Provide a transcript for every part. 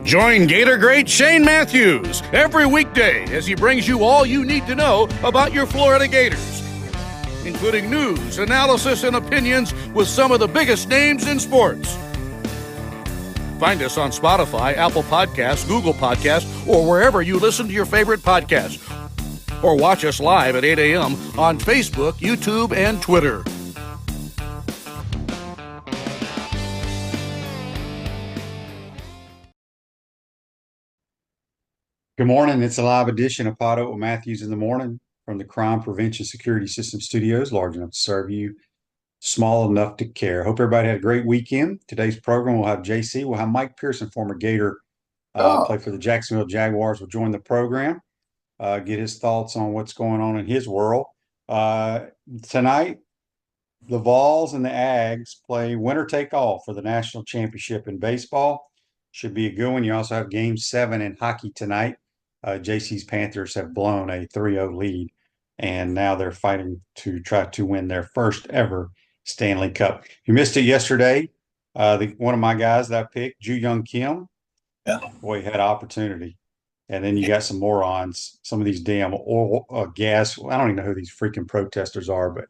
Join Gator great Shane Matthews every weekday as he brings you all you need to know about your Florida Gators, including news, analysis, and opinions with some of the biggest names in sports. Find us on Spotify, Apple Podcasts, Google Podcasts, or wherever you listen to your favorite podcasts. Or watch us live at 8 a.m. on Facebook, YouTube, and Twitter. Good morning. It's a live edition of PodUp with Matthews in the morning from the Crime Prevention Security System Studios, large enough to serve you, small enough to care. Hope everybody had a great weekend. Today's program will have JC. We'll have Mike Pearson, former Gator, play for the Jacksonville Jaguars, will join the program, get his thoughts on what's going on in his world. Tonight, the Vols and the Ags play winner take all for the national championship in baseball. Should be a good one. You also have Game 7 in hockey tonight. JC's Panthers have blown a 3-0 lead, and now they're fighting to try to win their first ever Stanley Cup. You missed it yesterday. One of my guys that I picked, Ju Young Kim, boy, had opportunity. And then you got some morons, some of these damn oil, gas. I don't even know who these freaking protesters are, but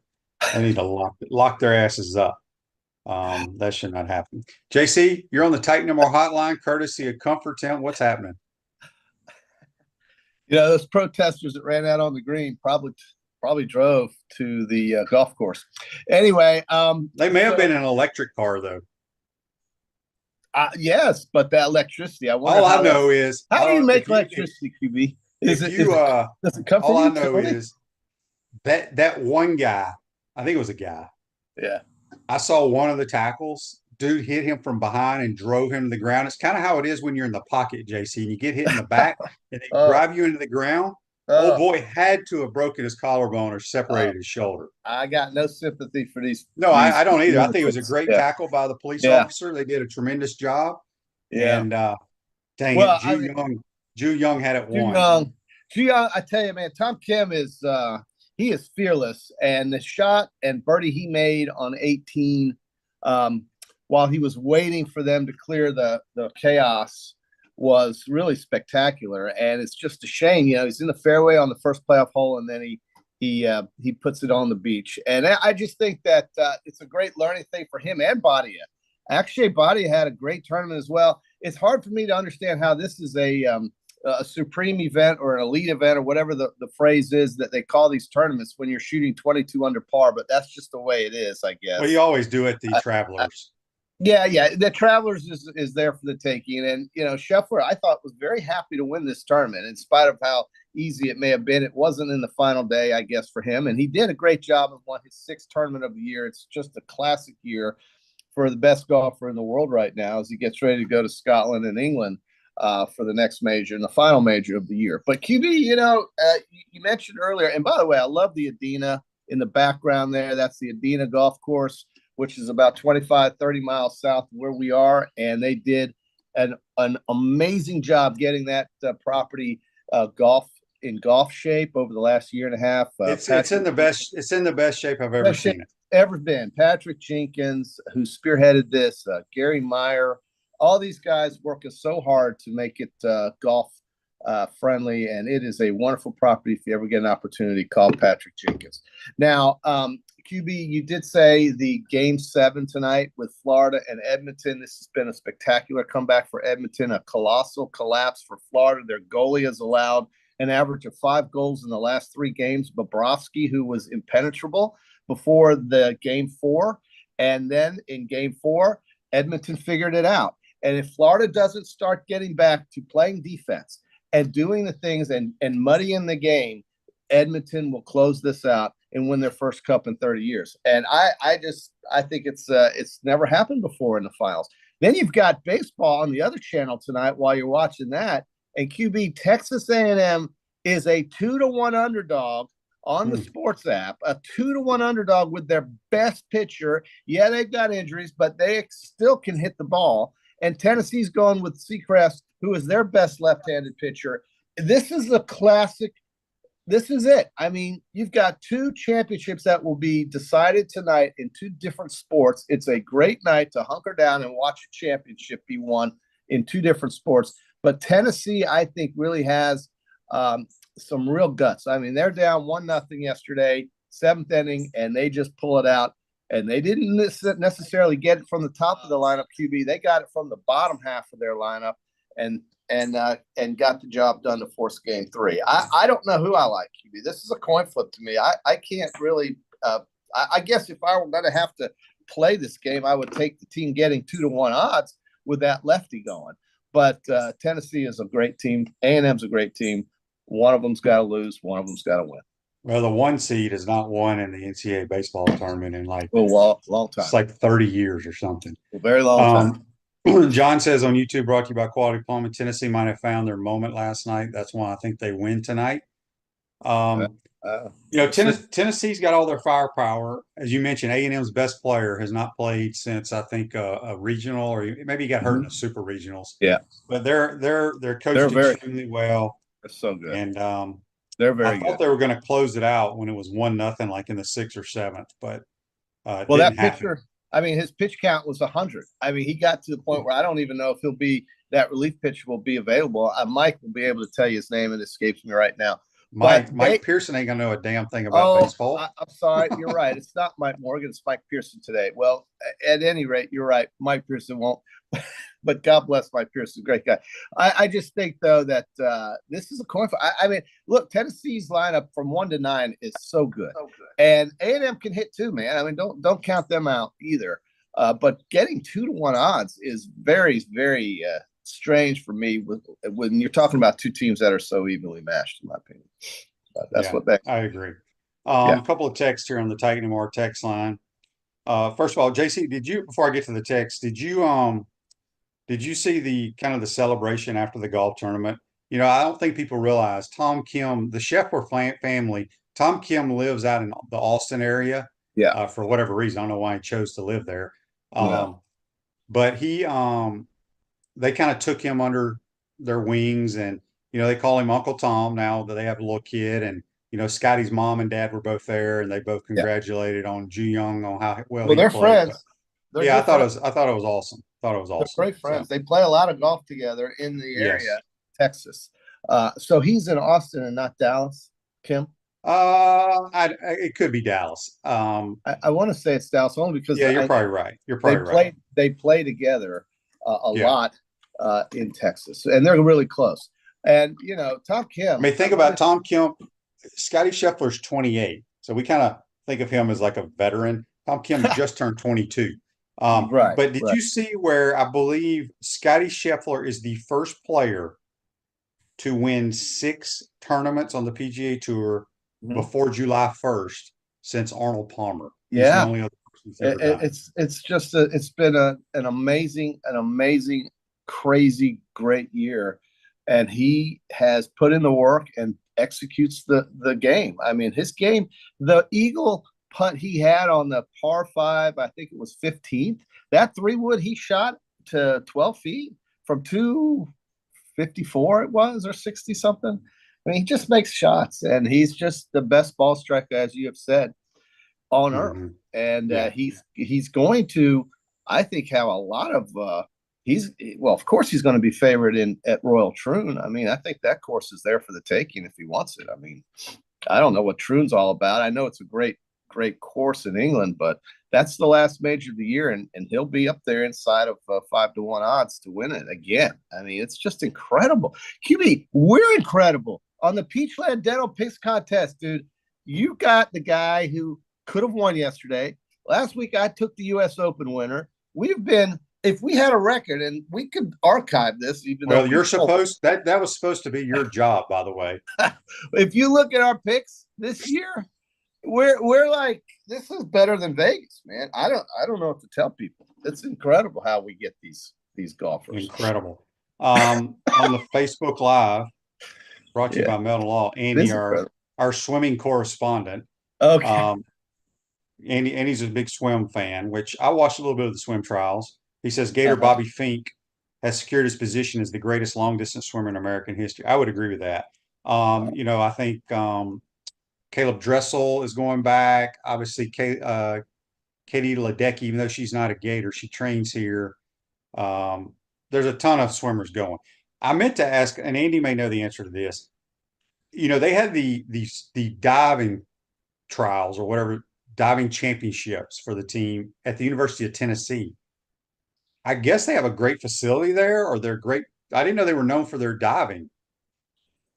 they need to lock their asses up. That should not happen. JC, you're on the Titan No More hotline, courtesy of Comfort Town. What's happening? You know, those protesters that ran out on the green probably drove to the golf course. Anyway, they may have been an electric car, though. Yes, but that electricity. All I know is how do you make electricity, QB? Does it come from all I know is that one guy. I think it was a guy. Yeah, I saw one of the tackles. Dude hit him from behind and drove him to the ground. It's kind of how it is when you're in the pocket, JC, and you get hit in the back and they drive you into the ground. Old boy had to have broken his collarbone or separated his shoulder. I got no sympathy for these. No, I don't either. I think it was a great tackle by the police officer. They did a tremendous job. Yeah. And dang it, Ju Young had it won. Ju Young, I tell you, man, Tom Kim is he is fearless. And the shot and birdie he made on 18 while he was waiting for them to clear the chaos was really spectacular. And it's just a shame, you know, he's in the fairway on the first playoff hole, and then he puts it on the beach. And I just think that it's a great learning thing for him and Badia. Actually, Badia had a great tournament as well. It's hard for me to understand how this is a supreme event or an elite event or whatever the phrase is that they call these tournaments when you're shooting 22 under par, but that's just the way it is, I guess. Well, you always do it, the Travelers. Yeah. The Travelers is there for the taking. And, you know, Scheffler, I thought, was very happy to win this tournament in spite of how easy it may have been. It wasn't in the final day, I guess, for him. And he did a great job and won his 6th tournament of the year. It's just a classic year for the best golfer in the world right now as he gets ready to go to Scotland and England for the next major and the final major of the year. But QB, you know, you mentioned earlier, and by the way, I love the Adena in the background there. That's the Adena golf course, which is about 25, 30 miles south of where we are. And they did an amazing job getting that property golf shape over the last year and a half. It's in the best shape I've ever seen it. Ever been. Patrick Jenkins, who spearheaded this, Gary Meyer, all these guys working so hard to make it golf friendly, and it is a wonderful property. If you ever get an opportunity, call Patrick Jenkins. Now, QB, you did say the Game 7 tonight with Florida and Edmonton. This has been a spectacular comeback for Edmonton, a colossal collapse for Florida. Their goalie has allowed an average of 5 goals in the last 3 games. Bobrovsky, who was impenetrable before the Game 4, and then in Game 4, Edmonton figured it out. And if Florida doesn't start getting back to playing defense and doing the things and muddying the game, Edmonton will close this out and win their first cup in 30 years. And I think it's never happened before in the finals. Then you've got baseball on the other channel tonight while you're watching that. And QB, Texas A&M is a 2-1 underdog on the sports app, a 2-1 underdog with their best pitcher. Yeah, they've got injuries, but they still can hit the ball. And Tennessee's going with Seacrest, who is their best left-handed pitcher. This is a classic this is it. I mean, you've got two championships that will be decided tonight in two different sports. It's a great night to hunker down and watch a championship be won in two different sports. But Tennessee, I think, really has some real guts. I mean, they're down 1-0 yesterday, seventh inning, and they just pull it out. And they didn't necessarily get it from the top of the lineup QB. They got it from the bottom half of their lineup and got the job done to force game 3. I don't know who I like, QB. This is a coin flip to me. I can't really I guess if I were going to have to play this game, I would take the team getting 2-1 odds with that lefty going. But Tennessee is a great team. A&M's a great team. One of them's got to lose. One of them's got to win. Well, the 1 seed has not won in the NCAA baseball tournament in like a long time. It's like 30 years or something. A very long time. John says on YouTube, brought to you by Quality Plumbing, Tennessee might have found their moment last night. That's why I think they win tonight. Tennessee's got all their firepower. As you mentioned, A&M's best player has not played since I think a regional, or maybe he got hurt in the super regionals. Yeah, but they're coached extremely well. That's so good. And they're very good. I thought they were going to close it out when it was 1-0, like in the 6th or 7th, but well, that pitcher, I mean, his pitch count was 100. I mean, he got to the point where I don't even know if that relief pitcher will be available. Mike will be able to tell you his name. It escapes me right now. Mike Pearson ain't gonna know a damn thing about baseball. I'm sorry, you're right. It's not Mike Morgan, it's Mike Pearson today. Well, at any rate, you're right. Mike Pearson won't. But God bless Mike Pearson, great guy. I just think though that this is a coin flip. I mean, look, Tennessee's lineup from 1 to 9 is so good, and A&M can hit too, man. I mean, don't count them out either. But getting 2-1 odds is very, very strange for me when you're talking about two teams that are so evenly matched, in my opinion. I agree. A couple of texts here on the Titan More text line. First of all, JC, before I get to the text, did you see the kind of the celebration after the golf tournament? You know, I don't think people realize Tom Kim, the Scheffler family, Tom Kim lives out in the Austin area. Yeah. For whatever reason. I don't know why he chose to live there. But they kind of took him under their wings, and, you know, they call him Uncle Tom now that they have a little kid. And, you know, Scotty's mom and dad were both there, and they both congratulated on Ju Young on how well he they're played. Friends. I thought it was awesome. They're great friends. So. They play a lot of golf together in the area, Texas. So he's in Austin and not Dallas, Kim? It could be Dallas. I want to say it's Dallas only because you're probably right. They play together a lot in Texas, and they're really close. And you know, Tom Kim. I mean, think about Tom Kim. Scotty Scheffler's 28, so we kind of think of him as like a veteran. Tom Kim just turned 22. But did you see where I believe Scotty Scheffler is the first player to win 6 tournaments on the PGA Tour before July 1st since Arnold Palmer? He's the only other person who's ever done it. It's been an amazing, crazy, great year, and he has put in the work and executes the game. I mean, his game, the Eagle putt he had on the par 5, I think it was 15th. That 3-wood he shot to 12 feet from 254 it was, or 60 something. I mean, he just makes shots, and he's just the best ball striker, as you have said, on earth. And he's going to, I think, have a lot of of course he's going to be favored at Royal Troon. I mean, I think that course is there for the taking if he wants it. I mean, I don't know what Troon's all about. I know it's a great course in England, but that's the last major of the year, and he'll be up there inside of 5-1 odds to win it again. I mean, it's just incredible. QB, we're incredible on the Peachland Dental Picks Contest, dude. You got the guy who could have won yesterday. Last week, I took the U.S. Open winner. If we had a record, and we could archive this, even though you're supposed that was supposed to be your job, by the way. If you look at our picks this year, we're like, this is better than Vegas, man. I don't know what to tell people. It's incredible how we get these golfers. Incredible. On the Facebook Live, brought to you by Metal Law, Andy, our swimming correspondent. Okay. Andy's a big swim fan, which I watched a little bit of the swim trials. He says Gator Bobby Fink has secured his position as the greatest long-distance swimmer in American history. I would agree with that. I think Caleb Dressel is going back. Obviously, Katie Ledecky, even though she's not a Gator, she trains here. There's a ton of swimmers going. I meant to ask, and Andy may know the answer to this. They had the diving trials or whatever, diving championships for the team at the University of Tennessee. I guess they have a great facility there, or they're great. I didn't know they were known for their diving.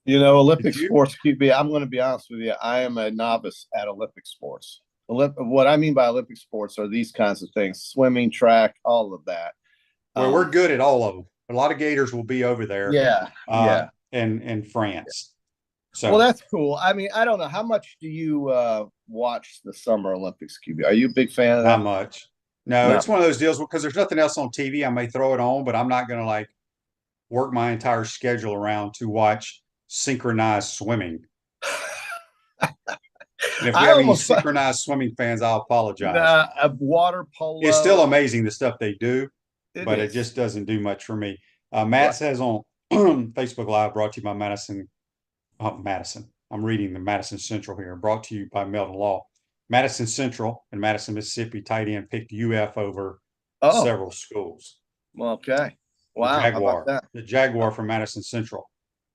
Olympic sports QB, I'm going to be honest with you. I am a novice at Olympic sports. What I mean by Olympic sports are these kinds of things: swimming, track, all of that. Well, we're good at all of them. A lot of Gators will be over there. Yeah. In France. So, well, that's cool. I mean, I don't know. How much do you watch the Summer Olympics, QB? Are you a big fan of that? Not much. No, it's one of those deals because there's nothing else on TV. I may throw it on, but I'm not going to work my entire schedule around to watch synchronized swimming. And if we have any synchronized swimming fans, I'll apologize. Water polo. It's still amazing the stuff they do, but it just doesn't do much for me. Matt says on Facebook Live, brought to you by Madison. I'm reading the Madison Central here, brought to you by Melton Law. Madison Central in Madison, Mississippi, tight end picked UF over several schools. Okay. Wow. The Jaguar from Madison Central.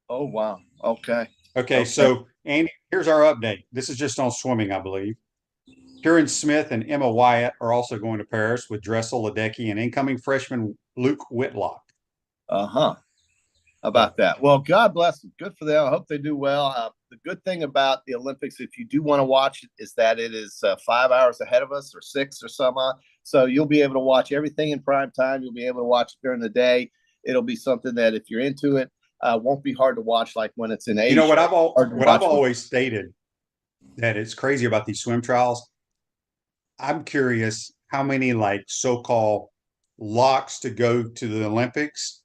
Oh, wow. Okay. So Andy, here's our update. This is just on swimming, I believe. Kieran Smith and Emma Wyatt are also going to Paris with Dressel, Ledecky, and incoming freshman Luke Whitlock. How about that? Well, God bless them. Good for them. I hope they do well. The good thing about the Olympics, if you do want to watch it, is that it is 5 hours ahead of us, or 6 or some odd. So you'll be able to watch everything in prime time. You'll be able to watch it during the day. It'll be something that, if you're into it, won't be hard to watch like when it's in Asia. What I've always stated, that it's crazy about these swim trials. I'm curious how many so-called locks to go to the Olympics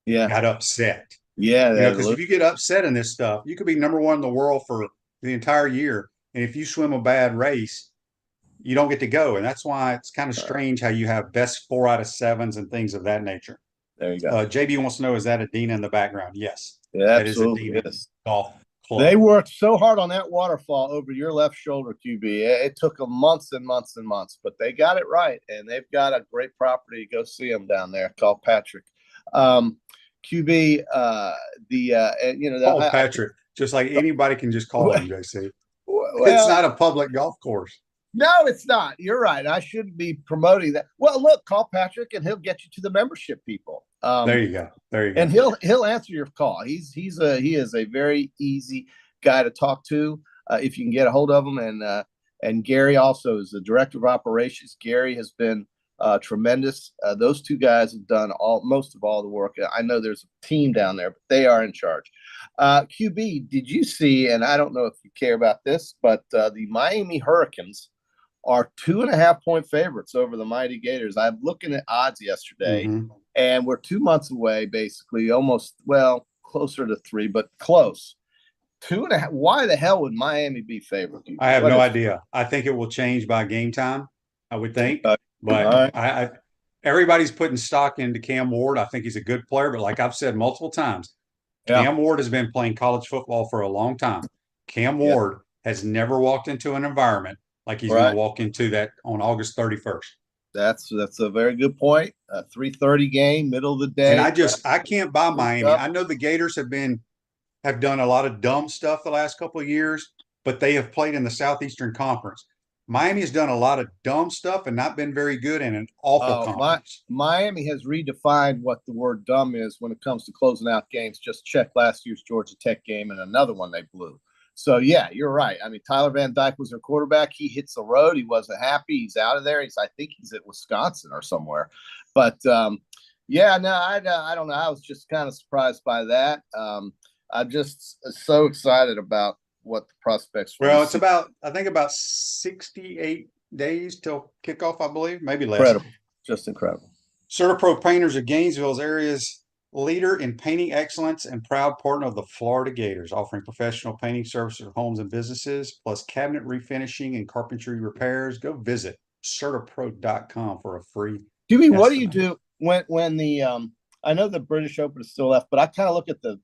got upset. Yeah, because if you get upset in this stuff, you could be number one in the world for the entire year, and if you swim a bad race, you don't get to go. And that's why it's kind of strange how you have best 4 out of 7s and things of that nature. There you go. JB wants to know, is that Adina in the background? Yes. Yeah, absolutely. That is Adina Golf Club. They worked so hard on that waterfall over your left shoulder, QB. It took them months and months and months, but they got it right, and they've got a great property. Go see them down there called Patrick. QB, Paul Patrick, just like anybody can just call him, JC. Well, it's not a public golf course. No, it's not. You're right. I shouldn't be promoting that. Well, look, call Patrick, and he'll get you to the membership people. There you go. And he'll answer your call. He is a very easy guy to talk to if you can get a hold of him. And Gary also is the director of operations. Gary has been tremendous. Those two guys have done most of all the work. I know there's a team down there, but they are in charge. QB, did you see? And I don't know if you care about this, but the Miami Hurricanes are 2.5-point favorites over the mighty Gators. I'm looking at odds yesterday, and we're 2 months away, basically, almost, closer to 3, but close. 2.5. Why the hell would Miami be favored? I have no idea. I think it will change by game time, I would think. But everybody's putting stock into Cam Ward. I think he's a good player, but like I've said multiple times, Cam Ward has been playing college football for a long time. Cam Ward has never walked into an environment like he's going to walk into that on August 31st. That's a very good point. 3:30 game, middle of the day. And I can't buy Miami. I know the Gators have done a lot of dumb stuff the last couple of years, but they have played in the Southeastern Conference. Miami has done a lot of dumb stuff and not been very good in an awful conference. Miami has redefined what the word dumb is when it comes to closing out games. Just check last year's Georgia Tech game and another one they blew. So, yeah, you're right. I mean, Tyler Van Dyke was their quarterback. He hits the road. He wasn't happy. He's out of there. I think he's at Wisconsin or somewhere. But, I don't know. I was just kind of surprised by that. I'm just so excited about what the prospects were. Well, it's about 68 days till kickoff, I believe, maybe less. Incredible. Just incredible. CertaPro Painters of Gainesville's area's leader in painting excellence and proud partner of the Florida Gators, offering professional painting services for homes and businesses, plus cabinet refinishing and carpentry repairs. Go visit CertaPro.com for a free Jimmy, what do you do when the I know the British Open is still left, but I kind of look at the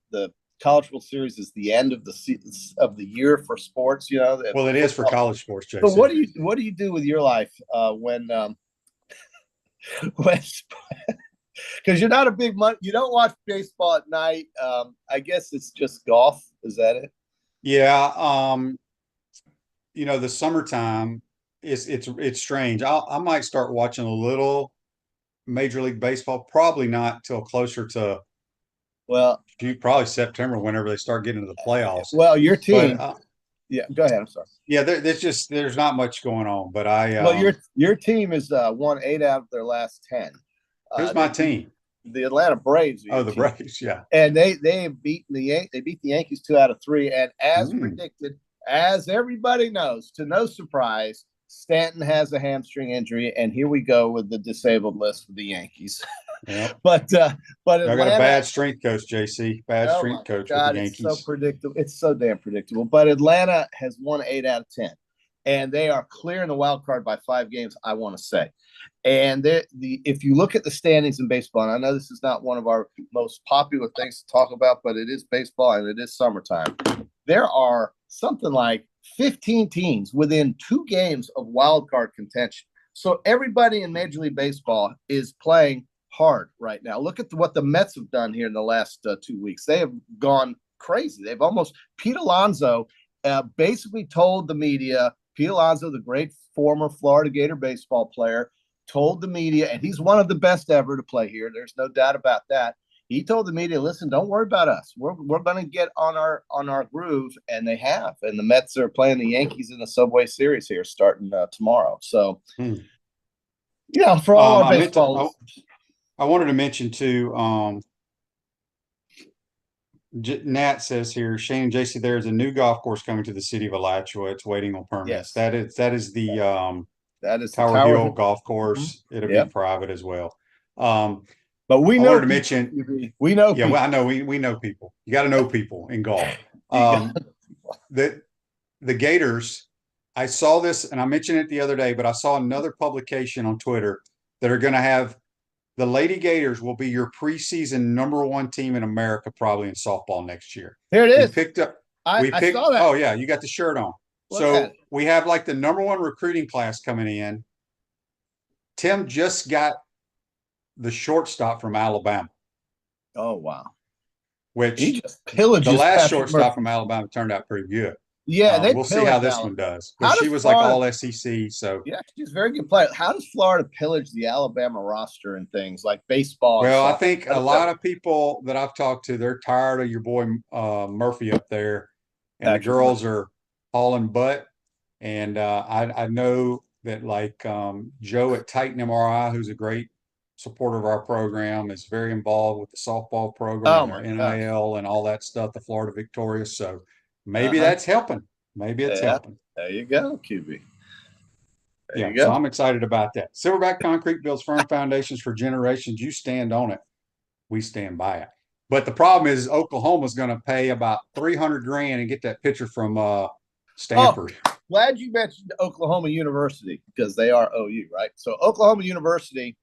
College World Series is the end of the year for sports. Well, it is for college sports, So Jason. what do you do with your life when when because you're not a big you don't watch baseball at night. I guess it's just golf. Is that it? Yeah. The summertime it's strange. I might start watching a little Major League Baseball, probably not till closer to probably September, whenever they start getting into the playoffs. Well, your team. But, yeah, go ahead. I'm sorry. Yeah, there's not much going on. But your team has won 8 out of their last 10. Who's my team? The Atlanta Braves. Oh, the Braves, yeah. And they have beaten they beat the Yankees 2 out of 3, and as predicted, as everybody knows, to no surprise, Stanton has a hamstring injury, and here we go with the disabled list for the Yankees. Yep. but Atlanta, I got a bad strength coach, JC. Bad strength coach with the Yankees. It's so predictable. It's so damn predictable. But Atlanta has won 8 out of 10, and they are clearing the wild card by 5 games, I want to say. And if you look at the standings in baseball, and I know this is not one of our most popular things to talk about, but it is baseball and it is summertime. There are something like 15 teams within 2 games of wild card contention. So everybody in Major League Baseball is playing hard right now. Look at what the Mets have done here in the last 2 weeks. They have gone crazy. They've almost Pete Alonso basically told the media. Pete Alonso, the great former Florida Gator baseball player, told the media, and he's one of the best ever to play here. There's no doubt about that. He told the media, "Listen, don't worry about us. We're going to get on our groove," and they have. And the Mets are playing the Yankees in the Subway Series here starting tomorrow. So, for all our baseball. I wanted to mention too. Nat says here, Shane and JC, there's a new golf course coming to the city of Alachua. It's waiting on permits. Yes. That is the Tower Hill golf course. It'll be private as well. But we know. I wanted to mention we know. Yeah, well, I know we know people. You got to know people in golf. The Gators. I saw this, and I mentioned it the other day, but I saw another publication on Twitter that are going to have the Lady Gators will be your preseason #1 team in America, probably in softball next year. Here it is. I saw that. Oh yeah, you got the shirt on. So we have like the #1 recruiting class coming in. Tim just got the shortstop from Alabama. Oh wow! Which he just pillages. The last shortstop from Alabama turned out pretty good. Yeah, we'll see how this one does. But she was like all SEC, so yeah, she's a very good player. How does Florida pillage the Alabama roster and things like baseball? Well, I think a lot of people that I've talked to, they're tired of your boy Murphy up there, and the girls are hauling butt. And I know that like Joe at Titan MRI, who's a great supporter of our program, is very involved with the softball program, our NIL, and all that stuff. The Florida Victorious, so. Maybe that's helping. Maybe it's helping. There you go, QB. There you go. So I'm excited about that. Silverback Concrete builds firm foundations for generations. You stand on it. We stand by it. But the problem is Oklahoma's going to pay about $300,000 and get that pitcher from Stanford. Oh, glad you mentioned Oklahoma University because they are OU, right? So Oklahoma University,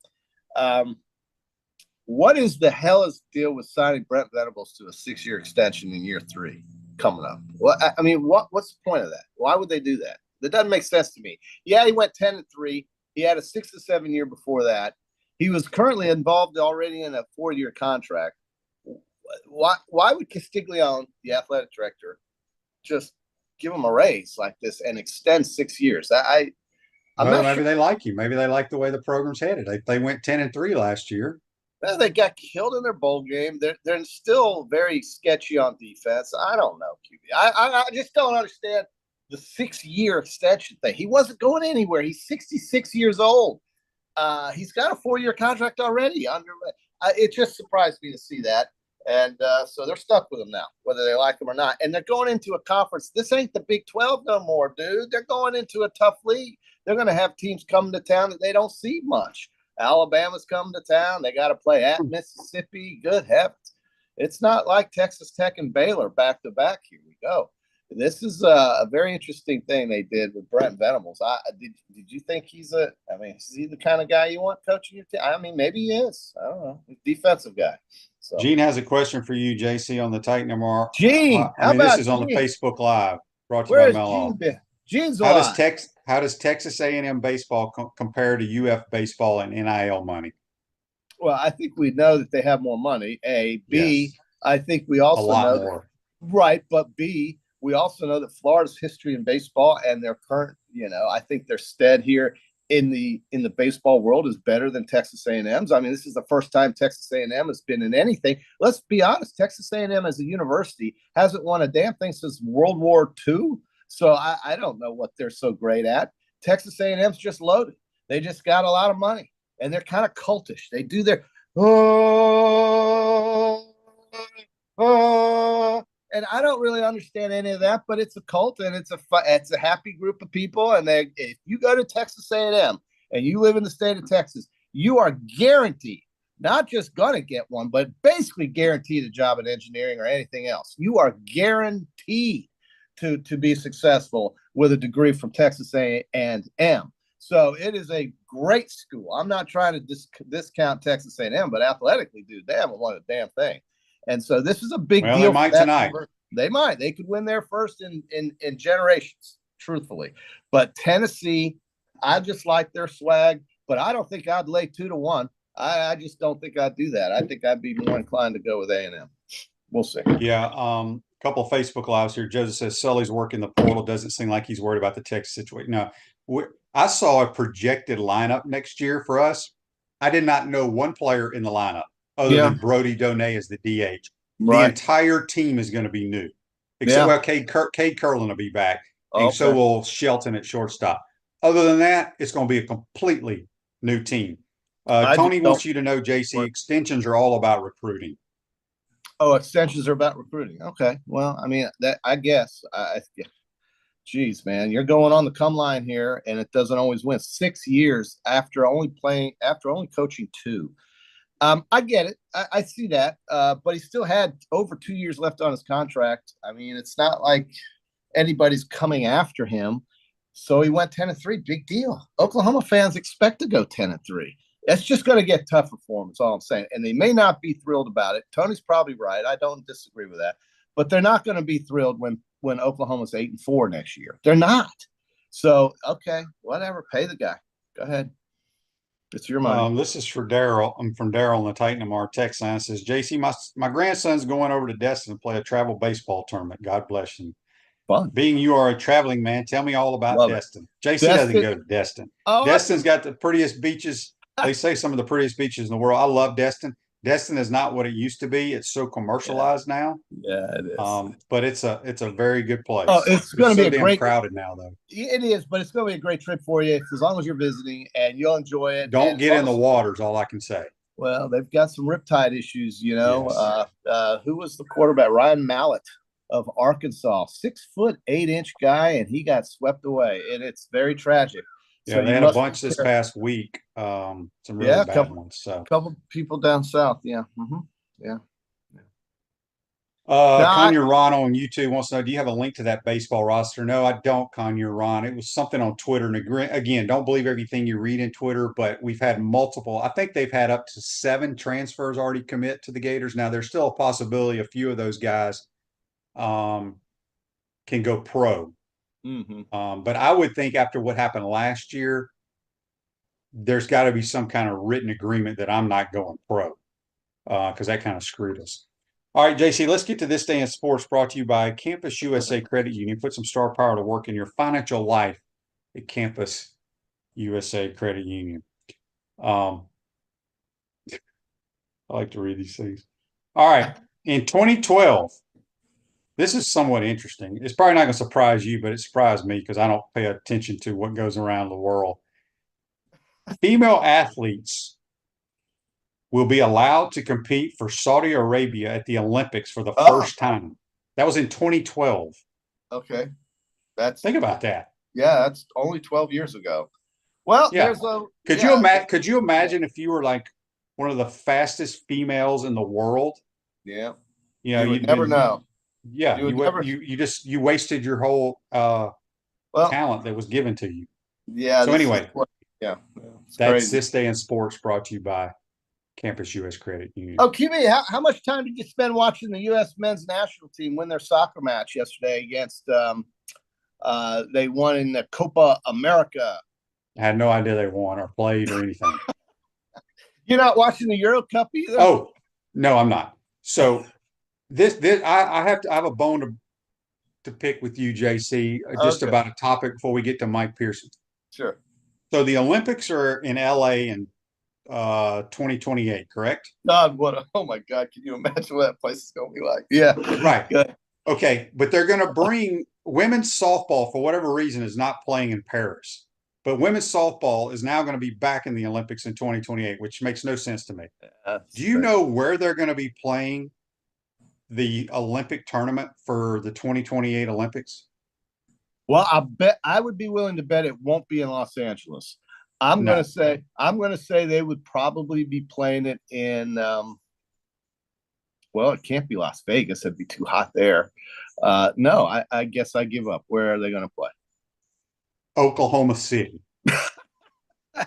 what is the hell is the deal with signing Brent Venables to a 6-year extension in year 3? Coming up. Well, I mean, what's the point of that? Why would they do that? That doesn't make sense to me. Yeah, he went 10-3. He had a 6 to 7 year before that. He was currently involved already in a 4-year contract. Why would Castiglione, the athletic director, just give him a raise like this and extend 6 years? Maybe they like you. Maybe they like the way the program's headed. They went 10-3 last year. Well, they got killed in their bowl game. They're still very sketchy on defense. I don't know, QB. I just don't understand the 6-year extension thing. He wasn't going anywhere. He's 66 years old. He's got a 4-year contract already. It just surprised me to see that. And so they're stuck with him now, whether they like him or not. And they're going into a conference. This ain't the Big 12 no more, dude. They're going into a tough league. They're going to have teams coming to town that they don't see much. Alabama's coming to town. They got to play at Mississippi. Good heavens. It's not like Texas Tech and Baylor back to back. Here we go. This is a very interesting thing they did with Brent Venables. Did you think is he the kind of guy you want coaching your team? I mean, maybe he is. I don't know. He's a defensive guy. So Gene has a question for you, JC, on the Titan MR. Gene, I mean, this is on the Facebook Live, brought to you by Where's Melon. Gene been? Gene's How does alive. Texas A&M baseball compare to UF baseball and NIL money? Well, I think we know that they have more money. A, B. Yes. I think we also A lot know more. right, but B, we also know that Florida's history in baseball and their current, I think their stead here in the baseball world is better than Texas A&M's. I mean, this is the first time Texas A&M has been in anything. Let's be honest, Texas A&M as a university hasn't won a damn thing since World War II. So I don't know what they're so great at. Texas A&M's just loaded. They just got a lot of money, and they're kind of cultish. They do their and I don't really understand any of that, but it's a cult and it's a happy group of people. And if you go to Texas A&M and you live in the state of Texas, you are guaranteed, not just going to get one, but basically guaranteed a job in engineering or anything else. You are guaranteed to be successful with a degree from Texas A&M. So it is a great school. I'm not trying to discount Texas A&M, but athletically, dude, they haven't won a damn thing. And so this is a big deal. They might tonight. They might. They could win their first in generations, truthfully. But Tennessee, I just like their swag, but I don't think I'd lay 2-1. I just don't think I'd do that. I think I'd be more inclined to go with A&M. We'll see. Yeah. Couple of Facebook lives here. Joseph says Sully's working the portal. Doesn't seem like he's worried about the Texas situation. No, I saw a projected lineup next year for us. I did not know one player in the lineup other than Brody Donay as the DH. Right. The entire team is going to be new, except Cade Curlin will be back, and so will Shelton at shortstop. Other than that, it's going to be a completely new team. Tony wants you to know, JC, extensions are all about recruiting. Oh, extensions are about recruiting. Okay. Well, I mean, I guess. Geez, man, you're going on the come line here, and it doesn't always win. 6 years after only coaching 2. I get it. I see that. But he still had over 2 years left on his contract. I mean, it's not like anybody's coming after him. So he went 10-3. Big deal. Oklahoma fans expect to go 10-3. It's just going to get tougher for them. That's all I'm saying. And they may not be thrilled about it. Tony's probably right. I don't disagree with that. But they're not going to be thrilled when Oklahoma's 8-4 next year. They're not. So, okay, whatever. Pay the guy. Go ahead. It's your money. This is for Daryl. I'm from Daryl in the Titan MR text line. It says, JC, my grandson's going over to Destin to play a travel baseball tournament. God bless him. Fun. Being you are a traveling man, tell me all about Destin. JC doesn't go to Destin. Destin's got the prettiest beaches. They say some of the prettiest beaches in the world. I love Destin. Destin is not what it used to be. It's so commercialized now. Yeah, it is. But it's a very good place. Oh, it's going to be damn crowded now, though. It is, but it's going to be a great trip for you as long as you're visiting and you'll enjoy it. Don't get in the waters. All I can say. Well, they've got some riptide issues. Yes. Who was the quarterback? Ryan Mallett of Arkansas, 6'8" guy, and he got swept away, and it's very tragic. Yeah, so they had a bunch this past week. Some really bad ones. So a couple people down south. Yeah. Mm-hmm. Yeah. Conyer Ron on YouTube wants to know, do you have a link to that baseball roster? No, I don't, Conyer Ron. It was something on Twitter. And again, don't believe everything you read in Twitter, but we've had multiple. I think they've had up to 7 transfers already commit to the Gators. Now, there's still a possibility a few of those guys can go pro. Mm-hmm. But I would think after what happened last year, there's got to be some kind of written agreement that I'm not going pro because that kind of screwed us. All right, JC, let's get to This Day in Sports, brought to you by Campus USA Credit Union. Put some star power to work in your financial life at Campus USA Credit Union. I like to read these things. All right, in 2012, this is somewhat interesting. It's probably not going to surprise you, but it surprised me because I don't pay attention to what goes around the world. Female athletes will be allowed to compete for Saudi Arabia at the Olympics for the first time. That was in 2012. Okay. Think about that. Yeah, that's only 12 years ago. Well, yeah. Could you imagine if you were like one of the fastest females in the world? Yeah. You would never know. Yeah, you wasted your whole talent that was given to you. Yeah. So anyway, that's crazy. This Day in Sports, brought to you by Campus US Credit Union. Oh, QB, how much time did you spend watching the U.S. men's national team win their soccer match yesterday against they won in the Copa America? I had no idea they won or played or anything. You're not watching the Euro Cup either? Oh, no, I'm not. So I have a bone to pick with you, JC, just about a topic before we get to Mike Pearson. Sure. So the Olympics are in LA in 2028, correct? God, oh my God, can you imagine what that place is going to be like? Yeah. Right. Good. Okay, but they're going to bring women's softball, for whatever reason, is not playing in Paris. But women's softball is now going to be back in the Olympics in 2028, which makes no sense to me. Do you know where they're going to be playing the Olympic tournament for the 2028 Olympics? Well, I would be willing to bet it won't be in Los Angeles. I'm going to say they would probably be playing it in well, it can't be Las Vegas. It'd be too hot there. No, I guess I give up. Where are they going to play? Oklahoma City. I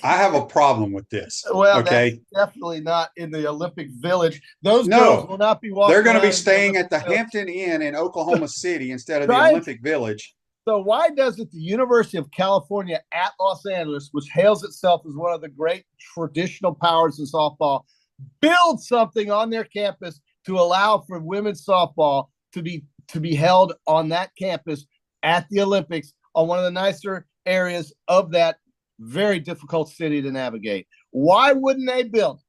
have a problem with this. Well, okay, that's definitely not in the Olympic Village. Those girls will not be walking. They're going to be staying at the Hampton Inn in Oklahoma City instead of the Olympic Village. So why doesn't the University of California at Los Angeles, which hails itself as one of the great traditional powers in softball, build something on their campus to allow for women's softball to be held on that campus at the Olympics on one of the nicer areas of that very difficult city to navigate? Why wouldn't they build?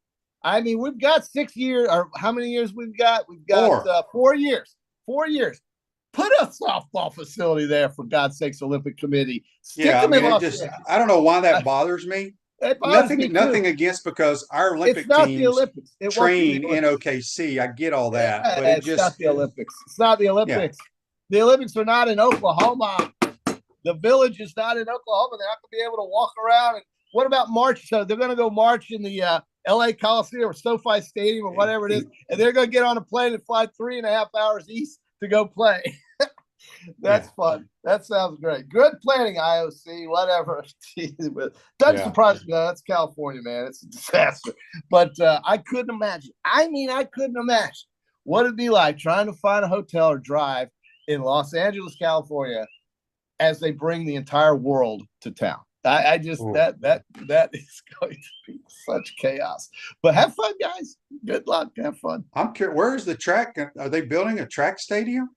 I mean, we've got 6 years, or how many years we've got? We've got 4 years. 4 years. Put a softball facility there, for God's sakes, Olympic Committee. I don't know why that bothers me. Nothing against, because our Olympic teams train in OKC. I get all that, but it's not the Olympics. It's not the Olympics. Yeah. The Olympics are not in Oklahoma. The Village is not in Oklahoma. They're not going to be able to walk around. And what about March? So they're going to go march in the LA Coliseum or SoFi Stadium or whatever it is, and they're going to get on a plane and fly 3.5 hours east to go play. That's fun. That sounds great. Good planning, IOC, whatever. Doesn't surprise me. That's California, man. It's a disaster. But I couldn't imagine. I couldn't imagine what it'd be like trying to find a hotel or drive in Los Angeles, California, as they bring the entire world to town. That is going to be such chaos. But have fun, guys. Good luck. Have fun. I'm curious. Where is the track? Are they building a track stadium?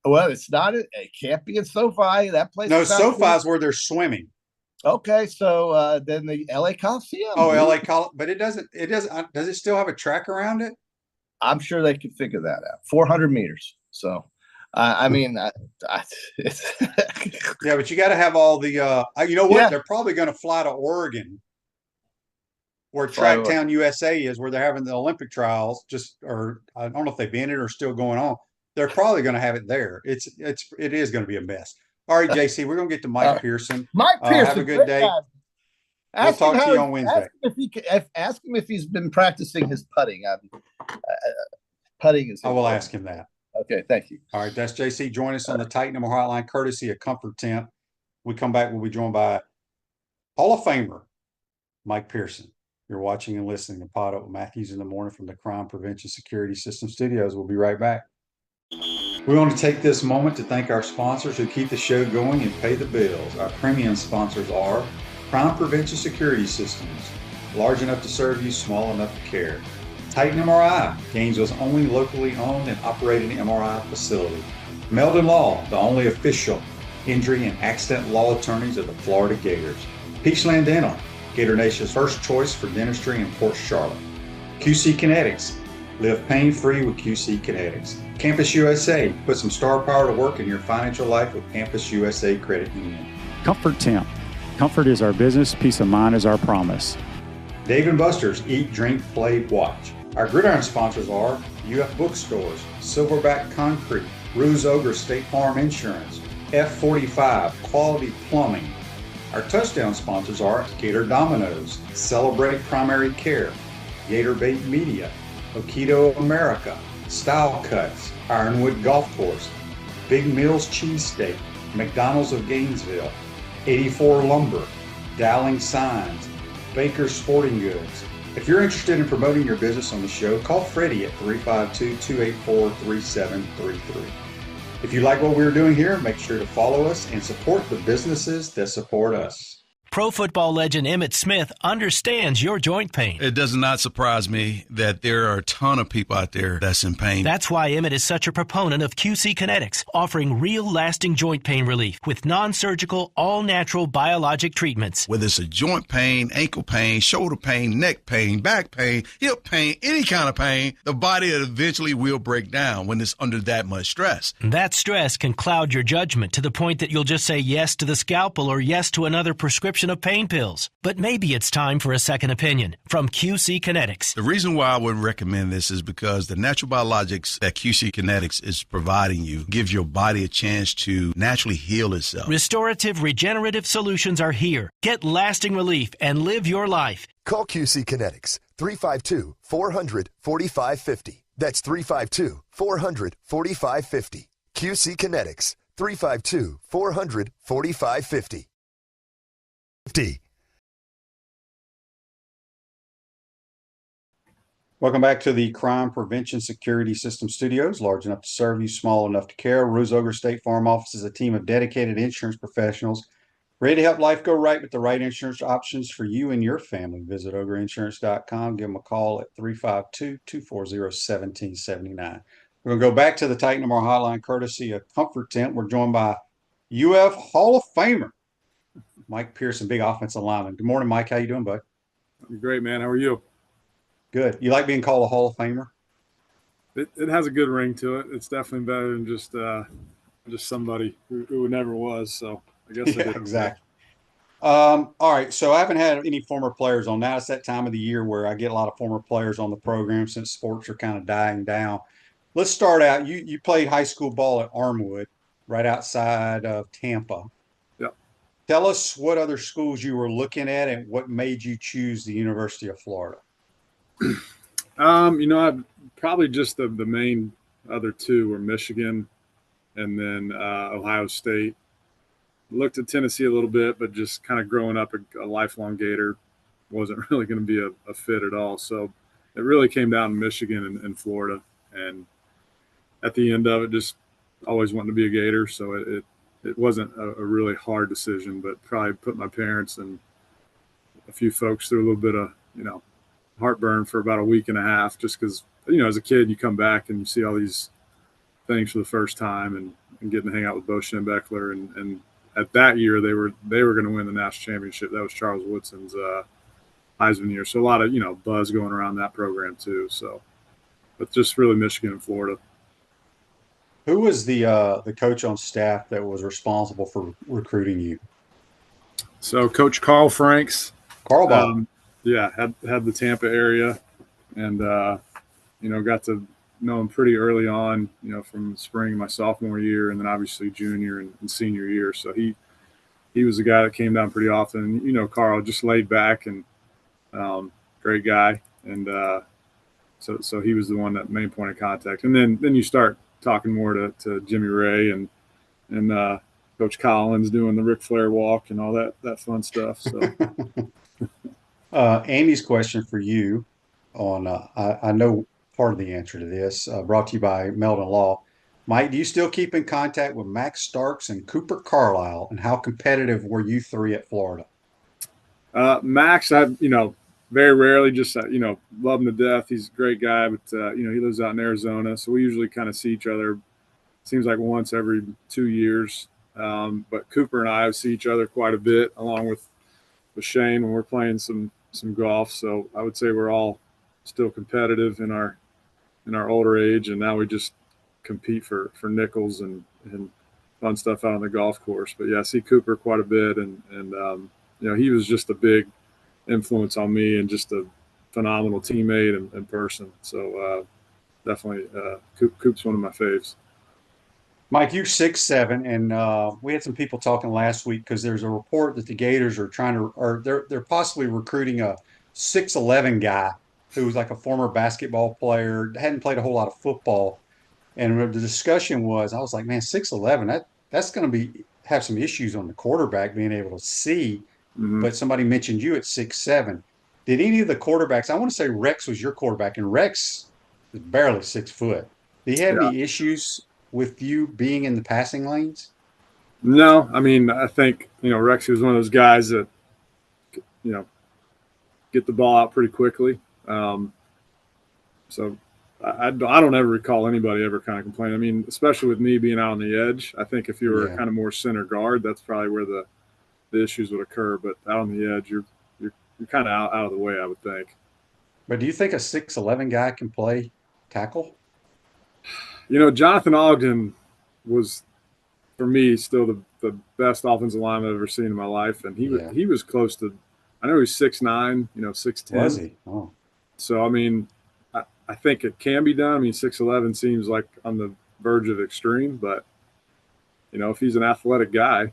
Well, it's not. It can't be in SoFi. That place. No, SoFi is where they're swimming. Okay, so then the LA Coliseum. Oh, LA Coliseum, but it doesn't. It doesn't. Does it still have a track around it? I'm sure they could figure that out. 400 meters. So, I mean, it's yeah, but you got to have all the. You know what? Yeah. They're probably going to fly to Oregon, where Tracktown USA is, where they're having the Olympic trials. Or I don't know if they've ended or still going on. They're probably going to have it there. It is going to be a mess. All right, JC, we're going to get to Mike Pearson. Mike Pearson, have a good day. We'll talk to you on Wednesday. Ask him if he's been practicing his putting. Putting is. I will ask him that. Okay, thank you. All right, that's JC. Join us on the Titan Number Hotline, courtesy of Comfort Tent. We come back, we'll be joined by Hall of Famer Mike Pearson. You're watching and listening to PodUp with Matthews in the Morning from the Crime Prevention Security System Studios. We'll be right back. We want to take this moment to thank our sponsors who keep the show going and pay the bills. Our premium sponsors are Crime Prevention Security Systems, large enough to serve you, small enough to care. Titan MRI, Gainesville's only locally owned and operated MRI facility. Meldon Law, the only official injury and accident law attorneys of the Florida Gators. Peachland Dental, Gator Nation's first choice for dentistry in Port Charlotte. QC Kinetics, live pain-free with QC Kinetics. Campus USA, put some star power to work in your financial life with Campus USA Credit Union. Comfort Temp. Comfort is our business, peace of mind is our promise. Dave & Buster's Eat, Drink, Play, Watch. Our gridiron sponsors are UF Bookstores, Silverback Concrete, Ruse Ogre State Farm Insurance, F45, Quality Plumbing. Our touchdown sponsors are Gator Dominoes, Celebrate Primary Care, Gator Bait Media, Okido America, Style Cuts, Ironwood Golf Course, Big Mills Cheesesteak, McDonald's of Gainesville, 84 Lumber, Dowling Signs, Baker's Sporting Goods, If you're interested in promoting your business on the show, call Freddie at 352-284-3733. If you like what we're doing here, make sure to follow us and support the businesses that support us. Pro football legend Emmitt Smith understands your joint pain. It does not surprise me that there are a ton of people out there that's in pain. That's why Emmitt is such a proponent of QC Kinetics, offering real lasting joint pain relief with non-surgical, all-natural biologic treatments. Whether it's a joint pain, ankle pain, shoulder pain, neck pain, back pain, hip pain, any kind of pain, the body eventually will break down when it's under that much stress. That stress can cloud your judgment to the point that you'll just say yes to the scalpel or yes to another prescription of pain pills. But maybe it's time for a second opinion from QC Kinetics. The reason why I would recommend this is because the natural biologics that QC Kinetics is providing you gives your body a chance to naturally heal itself. Restorative, regenerative solutions are here. Get lasting relief and live your life. Call QC Kinetics 352-400-4550. That's 352-400-4550. QC Kinetics 352-400-4550. Welcome back to the Crime Prevention Security System Studios, large enough to serve you, small enough to care. Ruse Ogre State Farm Office is a team of dedicated insurance professionals ready to help life go right with the right insurance options for you and your family. Visitogreinsurance.com. Give them a call at 352-240-1779. We're going to go back to the Titan More hotline courtesy of Comfort Tent. We're joined by UF Hall of Famer Mike Pearson, big offensive lineman. Good morning, Mike. How you doing, bud? I'm great, man. How are you? Good. You like being called a Hall of Famer? It has a good ring to it. It's definitely better than just somebody who never was. So I guess yeah, exactly. All right. So I haven't had any former players on. Now it's that time of the year where I get a lot of former players on the program since sports are kind of dying down. Let's start out. You played high school ball at Armwood, right outside of Tampa. Tell us what other schools you were looking at and what made you choose the University of Florida. I probably just the main other two were Michigan and then Ohio State. Looked at Tennessee a little bit, but just kind of growing up a lifelong Gator wasn't really going to be a fit at all. So it really came down to Michigan and Florida. And at the end of it, just always wanting to be a Gator. So it wasn't a really hard decision, but probably put my parents and a few folks through a little bit of, heartburn for about a week and a half, just because, as a kid, you come back and you see all these things for the first time and getting to hang out with Bo Schembechler. And at that year, they were going to win the national championship. That was Charles Woodson's Heisman year. So a lot of, buzz going around that program too. So, but just really Michigan and Florida. Who was the coach on staff that was responsible for recruiting you? So Coach Carl Franks. Carl Bob. Had the Tampa area and, got to know him pretty early on, from spring, my sophomore year, and then obviously junior and senior year. So he was a guy that came down pretty often. Carl, just laid back and great guy. And so he was the one, that main point of contact. And then you start talking more to Jimmy Ray and Coach Collins doing the Ric Flair walk and all that fun stuff. So Andy's question for you on I know part of the answer to this, brought to you by Meldon Law. Mike, do you still keep in contact with Max Starks and Cooper Carlisle, and how competitive were you three at Florida? Max, I very rarely, just love him to death. He's a great guy, but he lives out in Arizona, so we usually kind of see each other. Seems like once every 2 years. But Cooper and I see each other quite a bit, along with Shane when we're playing some golf. So I would say we're all still competitive in our older age, and now we just compete for nickels and fun stuff out on the golf course. But yeah, I see Cooper quite a bit, and he was just a big influence on me and just a phenomenal teammate and person. So definitely Coop's one of my faves. Mike, you're 6'7", and we had some people talking last week because there's a report that the Gators are they're possibly recruiting a 6'11" guy who was like a former basketball player, hadn't played a whole lot of football. And the discussion was, I was like, man, 6'11", that's going to have some issues on the quarterback being able to see. Mm-hmm. But somebody mentioned you at 6'7". Did any of the quarterbacks, I want to say Rex was your quarterback, and Rex is barely 6 foot. Did he have Yeah. any issues with you being in the passing lanes? No, I mean, I think, Rexy was one of those guys that, get the ball out pretty quickly. So I don't ever recall anybody ever kind of complaining. I mean, especially with me being out on the edge, I think if you were Yeah. kind of more center guard, that's probably where the issues would occur. But out on the edge, you're kind of out of the way, I would think. But do you think a 6'11" guy can play tackle? Jonathan Ogden was, for me, still the best offensive lineman I've ever seen in my life, and he was close to. I know he's 6'9", 6'10". Was he? Oh. So I mean, I think it can be done. I mean, 6'11" seems like on the verge of extreme, but if he's an athletic guy,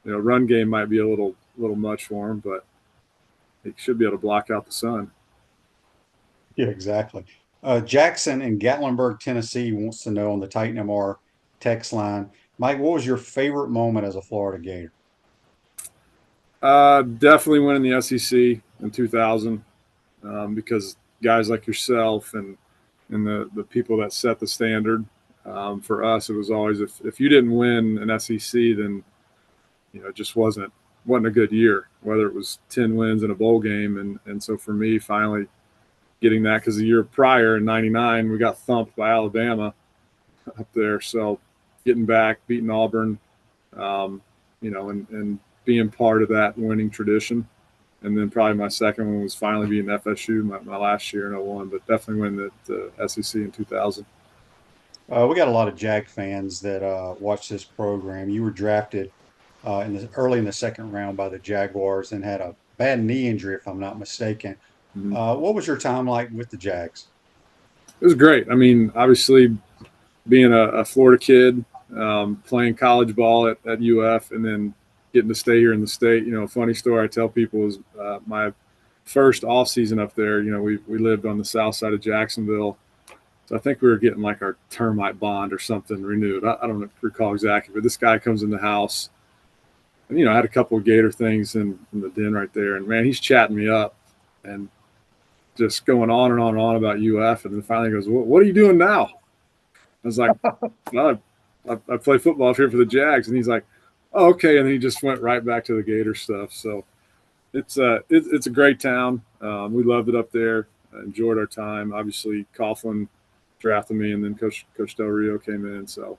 run game might be a little much for him, but he should be able to block out the sun. Yeah, exactly. Jackson in Gatlinburg, Tennessee wants to know on the Titan MR text line, Mike, what was your favorite moment as a Florida Gator? Definitely winning the SEC in 2000, because guys like yourself and the people that set the standard, for us, it was always if you didn't win an SEC, then it just wasn't a good year. Whether it was 10 wins in a bowl game, and so for me, finally getting that, because the year prior in '99 we got thumped by Alabama up there. So getting back, beating Auburn, and being part of that winning tradition. And then probably my second one was finally beating FSU my last year in '01, but definitely winning the SEC in 2000. We got a lot of Jag fans that watch this program. You were drafted early in the second round by the Jaguars and had a bad knee injury, if I'm not mistaken. Mm-hmm. What was your time like with the Jags? It was great. I mean, obviously, being a Florida kid, playing college ball at UF, and then getting to stay here in the state. A funny story I tell people is my first off season up there. We lived on the south side of Jacksonville, so I think we were getting like our termite bond or something renewed. I don't recall exactly, but this guy comes in the house, and I had a couple of Gator things in the den right there, and man, he's chatting me up and just going on and on and on about UF, and then finally goes, "What are you doing now?" I was like, "Well, I play football up here for the Jags," and he's like, "Oh, okay," and then he just went right back to the Gator stuff. So it's a great town. We loved it up there. Enjoyed our time. Obviously, Coughlin drafted me, and then Coach Del Rio came in. So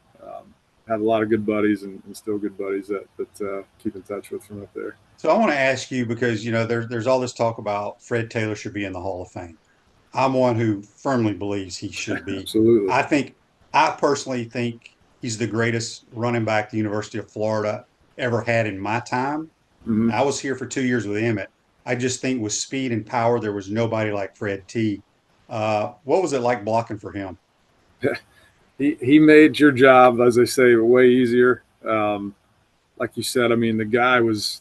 had a lot of good buddies and still good buddies that keep in touch with from up there. So I want to ask you, because there's all this talk about Fred Taylor should be in the Hall of Fame. I'm one who firmly believes he should be. Absolutely. I personally think he's the greatest running back the University of Florida ever had in my time. Mm-hmm. I was here for 2 years with Emmett. I just think with speed and power, there was nobody like Fred T. What was it like blocking for him? He made your job, as they say, way easier. Like you said, I mean, the guy was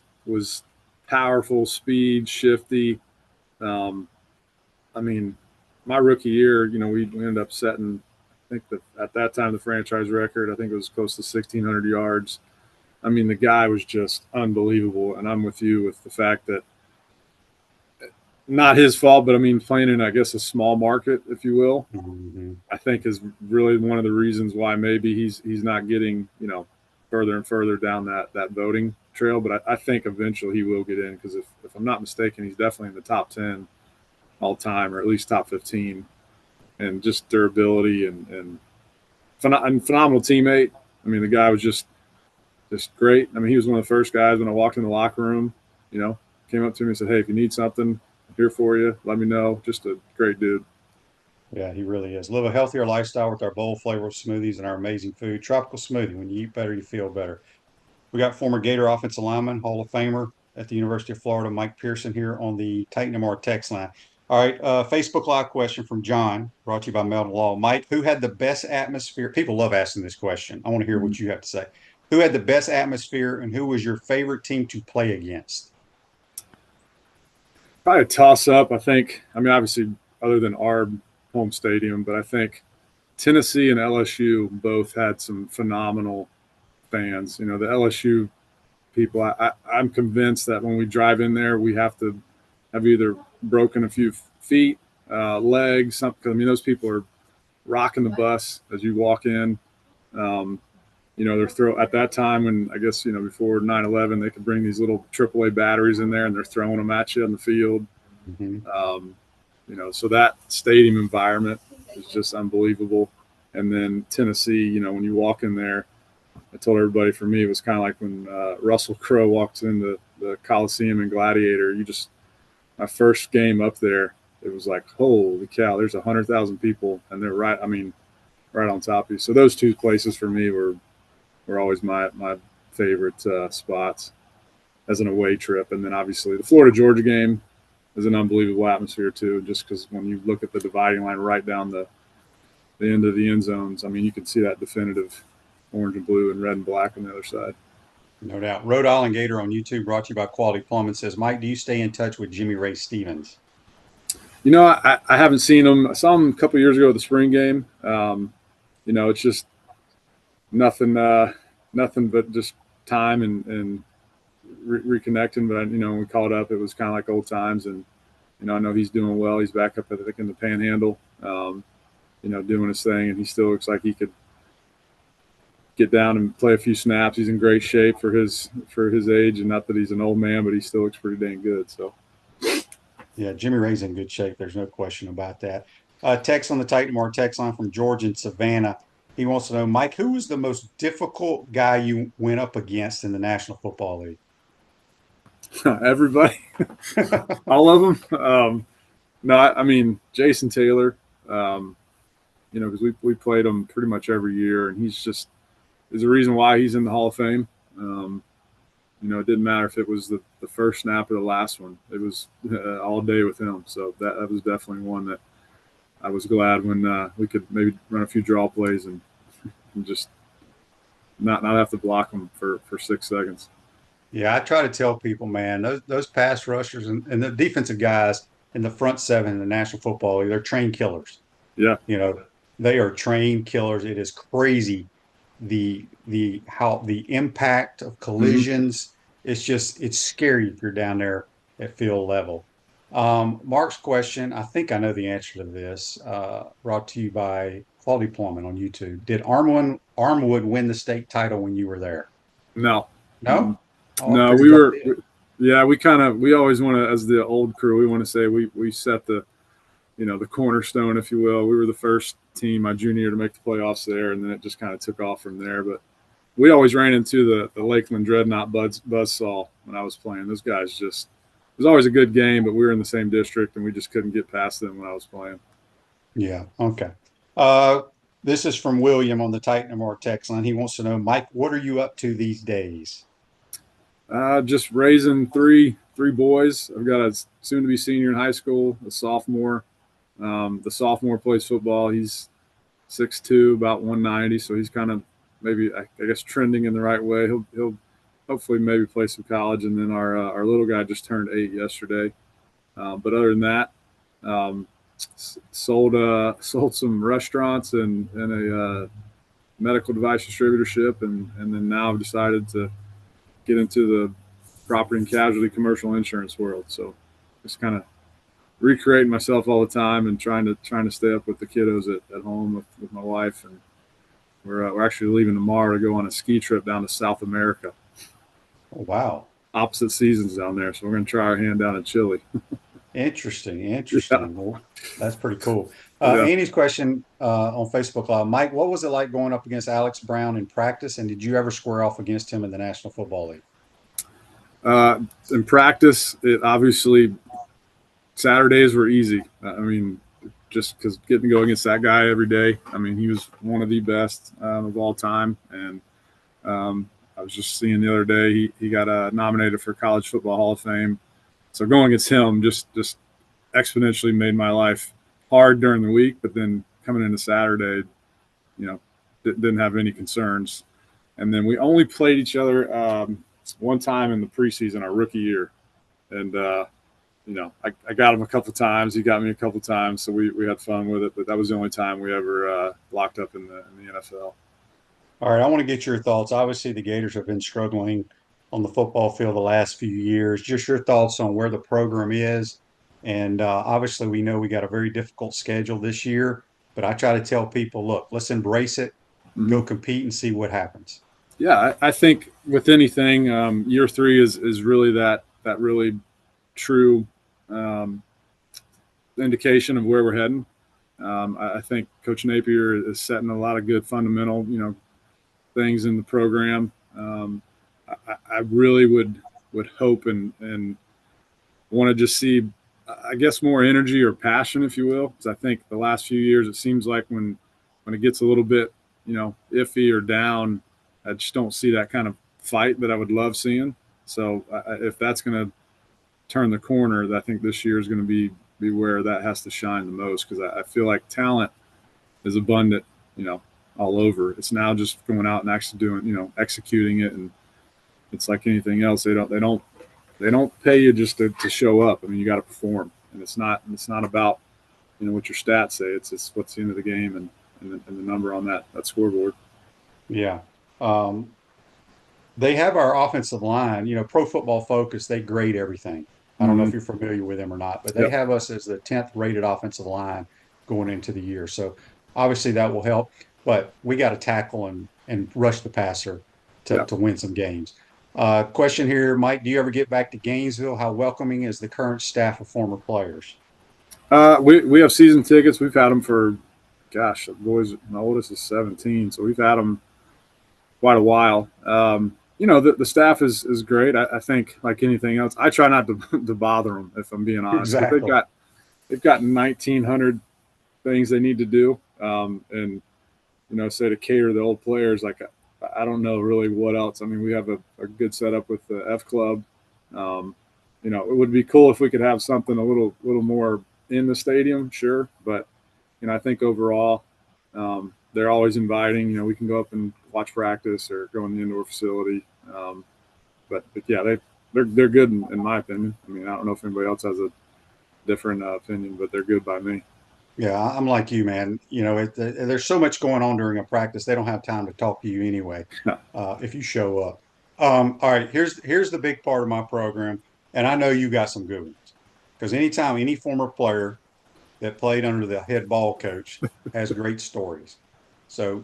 powerful, speed, shifty. I mean, my rookie year, we ended up setting, I think at that time, the franchise record. I think it was close to 1,600 yards. I mean, the guy was just unbelievable. And I'm with you with the fact that not his fault, but I mean, playing in, I guess, a small market, if you will, Mm-hmm. I think is really one of the reasons why maybe he's not getting, further and further down that voting trail. But I think eventually he will get in, because if I'm not mistaken, he's definitely in the top 10 all time, or at least top 15, and just durability and phenomenal teammate. I mean, the guy was just great. I mean, he was one of the first guys when I walked in the locker room, came up to me and said, "Hey, if you need something, I'm here for you. Let me know." Just a great dude. Yeah, he really is. Live a healthier lifestyle with our bold flavor smoothies and our amazing food. Tropical Smoothie. When you eat better, you feel better. We got former Gator offensive lineman, Hall of Famer at the University of Florida, Mike Pearson, here on the Titan MR text line. All right, Facebook Live question from John, brought to you by Melton Law. Mike, who had the best atmosphere? People love asking this question. I want to hear what you have to say. Who had the best atmosphere, and who was your favorite team to play against? Probably a toss-up, I think. I mean, obviously, other than our home stadium, but I think Tennessee and LSU both had some phenomenal fans. The LSU people, I'm convinced that when we drive in there, we have to have either broken a few feet, legs, something. I mean, those people are rocking the bus as you walk in. They're at that time when I guess, before 9/11, they could bring these little AAA batteries in there and they're throwing them at you on the field. So that stadium environment is just unbelievable. And then Tennessee, when you walk in there, I told everybody, for me, it was kind of like when Russell Crowe walks into the Coliseum in Gladiator. My first game up there, it was like, holy cow, there's 100,000 people, and they're right on top of you. So those two places for me were always my favorite spots as an away trip. And then obviously the Florida-Georgia game is an unbelievable atmosphere too, just because when you look at the dividing line right down the end of the end zones, I mean, you can see that definitive orange and blue and red and black on the other side. No doubt. Rhode Island Gator on YouTube, brought to you by Quality Plumbing, says, Mike, do you stay in touch with Jimmy Ray Stevens? I haven't seen him. I saw him a couple of years ago at the spring game. It's just nothing but just time and reconnecting. But when we called up, it was kind of like old times. And I know he's doing well. He's back up, I think, in the Panhandle, doing his thing, and he still looks like he could get down and play a few snaps. He's in great shape for his age, and not that he's an old man, but he still looks pretty dang good. So. Yeah, Jimmy Ray's in good shape. There's no question about that. Text on the Titan Tomorrow text line from George in Savannah. He wants to know, Mike, who was the most difficult guy you went up against in the National Football League? Everybody, all of them. No, I mean Jason Taylor. Because we played him pretty much every year, and he's the reason why he's in the Hall of Fame. It didn't matter if it was the first snap or the last one. It was all day with him. So that was definitely one that I was glad when we could maybe run a few draw plays and just not have to block them for 6 seconds. Yeah, I try to tell people, man, those pass rushers and the defensive guys in the front seven in the National Football League, they're trained killers. Yeah. They are trained killers. It is crazy the impact of collisions. It's scary if you're down there at field level. Mark's question, I think I know the answer to this, brought to you by Quality Plumbing on YouTube. Did Armwood win the state title when you were there? No. No? No, we always want to, as the old crew, we want to say we set the cornerstone, if you will. We were the first team my junior year to make the playoffs there, and then it just kind of took off from there. But we always ran into the Lakeland Dreadnought buzzsaw when I was playing. Those guys it was always a good game, but we were in the same district, and we just couldn't get past them when I was playing. Yeah, okay. This is from William on the Titan Tomorrow text line. He wants to know, Mike, what are you up to these days? Just raising three boys. I've got a soon-to-be senior in high school, a sophomore. The sophomore plays football. He's 6'2", about 190, so he's kind of maybe, I guess, trending in the right way. He'll hopefully maybe play some college. And then our little guy just turned 8 yesterday. But other than that, sold some restaurants and a medical device distributorship, and then now I've decided to get into the property and casualty commercial insurance world. So just kind of recreating myself all the time and trying to stay up with the kiddos at home with my wife. And we're actually leaving tomorrow to go on a ski trip down to South America. Oh, wow. Opposite seasons down there. So we're going to try our hand down in Chile. Interesting. Yeah. Well, that's pretty cool. Yeah. Annie's question on Facebook Live, Mike, what was it like going up against Alex Brown in practice, and did you ever square off against him in the National Football League? In practice, it obviously Saturdays were easy. I mean, just because getting to go against that guy every day. I mean, he was one of the best of all time, and I was just seeing the other day he got nominated for College Football Hall of Fame. So going against him just exponentially made my life hard during the week, but then coming into Saturday, didn't have any concerns. And then we only played each other one time in the preseason, our rookie year. And, I got him a couple times. He got me a couple times. So we had fun with it, but that was the only time we ever locked up in the NFL. All right, I want to get your thoughts. Obviously, the Gators have been struggling on the football field the last few years. Just your thoughts on where the program is. And obviously, we know we got a very difficult schedule this year, but I try to tell people, look, let's embrace it, go compete and see what happens. Yeah, I think with anything, year 3 is really that really true indication of where we're heading. I think Coach Napier is setting a lot of good fundamental, things in the program. I really would hope and want to just see, I guess, more energy or passion, if you will, because I think the last few years it seems like when it gets a little bit, iffy or down, I just don't see that kind of fight that I would love seeing. So if that's going to turn the corner, I think this year is going to be where that has to shine the most, because I feel like talent is abundant, all over. It's now just going out and actually doing, executing it. And it's like anything else. They don't pay you just to show up. I mean, you got to perform, and it's not about, what your stats say. It's what's the end of the game and the number on that scoreboard. Yeah. They have our offensive line, Pro Football Focus, they grade everything. I don't know if you're familiar with them or not, but they have us as the 10th rated offensive line going into the year. So obviously that will help, but we got to tackle and rush the passer to win some games. Question here, Mike, do you ever get back to Gainesville? How welcoming is the current staff of former players? We have season tickets. We've had them for, gosh, the boys, my oldest is 17, so we've had them quite a while. The staff is great. I think, like anything else, I try not to bother them, if I'm being honest. Exactly. They've got 1,900 things they need to do, and say to cater the old players, like I don't know really what else. I mean, we have a good setup with the F Club. It would be cool if we could have something a little more in the stadium, sure, but I think overall, they're always inviting. We can go up and watch practice or go in the indoor facility. But yeah, they're good in my opinion. I mean, I don't know if anybody else has a different opinion, but they're good by me. Yeah, I'm like you, man. There's so much going on during a practice. They don't have time to talk to you anyway, if you show up. All right, here's the big part of my program, and I know you got some good ones, because anytime any former player that played under the head ball coach has great stories. So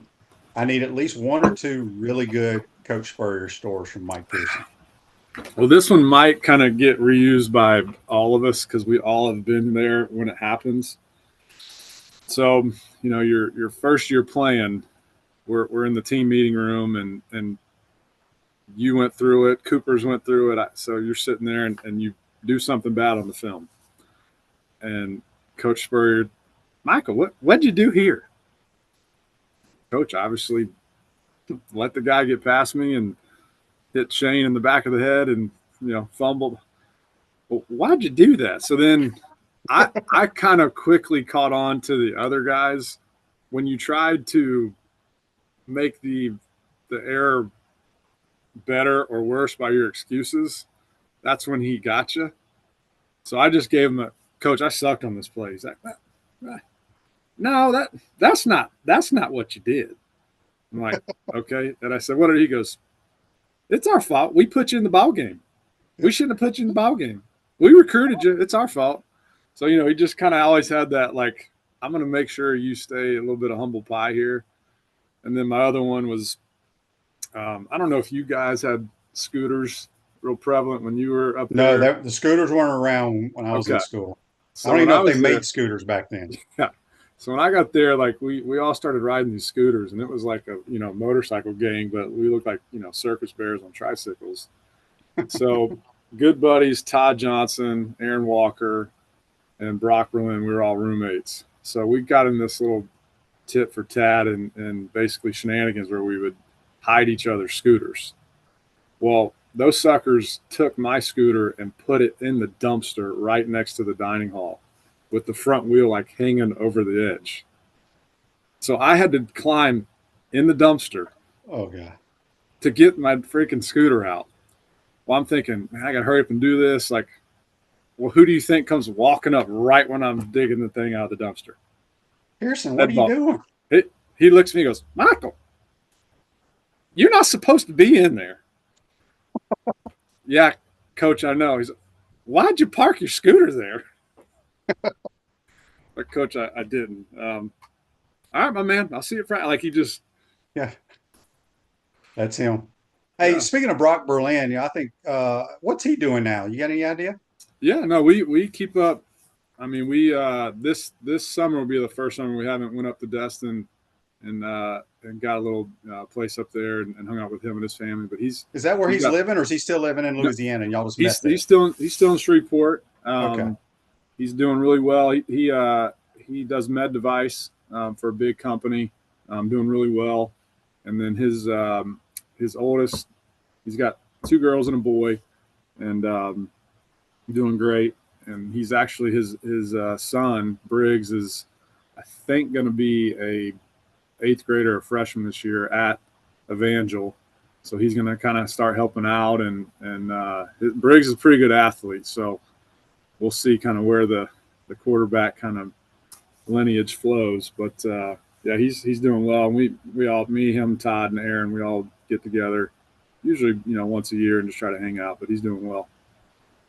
I need at least one or two really good Coach Spurrier stories from Mike Pearson. Well, this one might kind of get reused by all of us because we all have been there when it happens. So, your first year playing, we're in the team meeting room and you went through it. Cooper's went through it. So you're sitting there and you do something bad on the film. And Coach Spurrier, Michael, what'd you do here? Coach obviously let the guy get past me and hit Shane in the back of the head and, fumbled. Well, why'd you do that? So then I kind of quickly caught on to the other guys. When you tried to make the error better or worse by your excuses, that's when he got you. So I just gave him Coach, I sucked on this play. He's like, no, that's not what you did. I'm like, okay. And I said, what did he? Goes, it's our fault. We put you in the ball game. We shouldn't have put you in the ball game. We recruited you. It's our fault. So, he just kind of always had that, like, I'm going to make sure you stay a little bit of humble pie here. And then my other one was, I don't know if you guys had scooters real prevalent when you were up there. No, the scooters weren't around when I was in school. So I don't even know if they made scooters back then. Yeah. So when I got there, like we all started riding these scooters, and it was like a motorcycle gang, but we looked like circus bears on tricycles. So good buddies, Todd Johnson, Aaron Walker, and Brock Berlin, we were all roommates. So we got in this little tit for tat and basically shenanigans where we would hide each other's scooters. Well, those suckers took my scooter and put it in the dumpster right next to the dining hall, with the front wheel like hanging over the edge. So I had to climb in the dumpster to get my freaking scooter out. Well, I'm thinking, man, I got to hurry up and do this. Like, well, who do you think comes walking up right when I'm digging the thing out of the dumpster? Pearson, what are you doing? He looks at me and goes, Michael, you're not supposed to be in there. Yeah, coach, I know. He's, why'd you park your scooter there? But coach, I didn't. All right, my man. I'll see you Friday. Like he just, Yeah, that's him. Hey, yeah, speaking of Brock Berlin, I think what's he doing now? You got any idea? yeah. No, we keep up. I mean, we this summer will be the first summer we haven't went up to Destin and got a little place up there and hung out with him and his family. But Is that where he's got, living, or is he still living in Louisiana and y'all just met there? he's still in Shreveport. Okay. He's doing really well. He does med device for a big company, doing really well. And then his oldest, he's got 2 girls and a boy, and doing great. And he's actually his son Briggs is, I think, going to be a 8th grader or freshman this year at Evangel. So he's going to kind of start helping out, and Briggs is a pretty good athlete. So we'll see kind of where the quarterback kind of lineage flows. But yeah, he's doing well. And we all, me, him, Todd, and Aaron, we all get together usually once a year and just try to hang out. But he's doing well.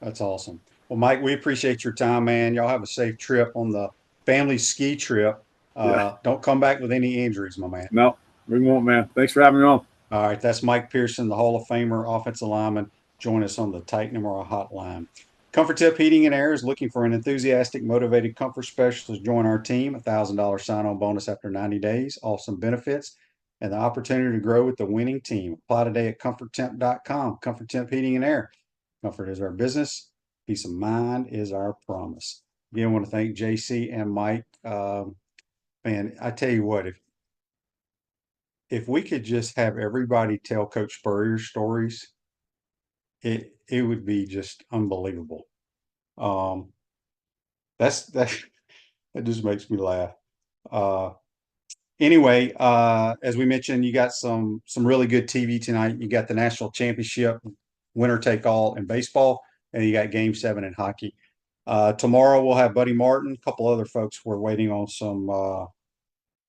That's awesome. Well, Mike, we appreciate your time, man. Y'all have a safe trip on the family ski trip. Yeah. Don't come back with any injuries, my man. No, we won't, man. Thanks for having me on. All right, that's Mike Pearson, the Hall of Famer offensive lineman. Join us on the Titan MRI hotline. Comfort Tip Heating and Air is looking for an enthusiastic, motivated comfort specialist to join our team. $1,000 sign-on bonus after 90 days, awesome benefits, and the opportunity to grow with the winning team. Apply today at comforttemp.com. Comfort Temp Heating and Air. Comfort is our business. Peace of mind is our promise. Again, I want to thank JC and Mike. Man, I tell you what, if we could just have everybody tell Coach Spurrier stories, it would be just unbelievable. That just makes me laugh. Anyway, as we mentioned, you got some really good TV tonight. You got the national championship, winner take all in baseball, and you got Game 7 in hockey. Tomorrow we'll have Buddy Martin, a couple other folks. We're waiting on some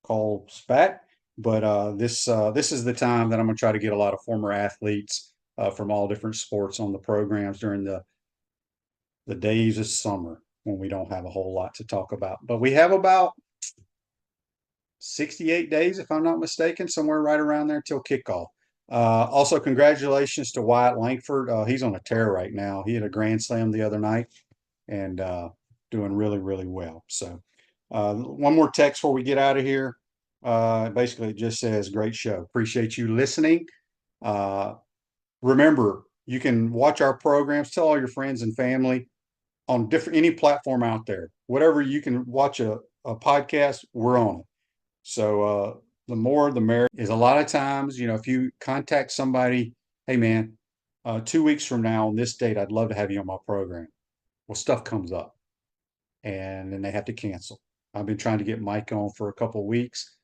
calls back, but this is the time that I'm going to try to get a lot of former athletes from all different sports on the programs during the days of summer when we don't have a whole lot to talk about. But we have about 68 days, if I'm not mistaken, somewhere right around there till kickoff. Also, congratulations to Wyatt Langford. He's on a tear right now. He had a grand slam the other night and doing really, really well. So one more text before we get out of here. Basically, it just says, great show. Appreciate you listening. Remember, you can watch our programs. Tell all your friends and family on any platform out there. Whatever you can watch a podcast, we're on it. So the more the merrier. Is a lot of times, if you contact somebody, hey man, 2 weeks from now on this date, I'd love to have you on my program. Well, stuff comes up and then they have to cancel. I've been trying to get Mike on for a couple of weeks.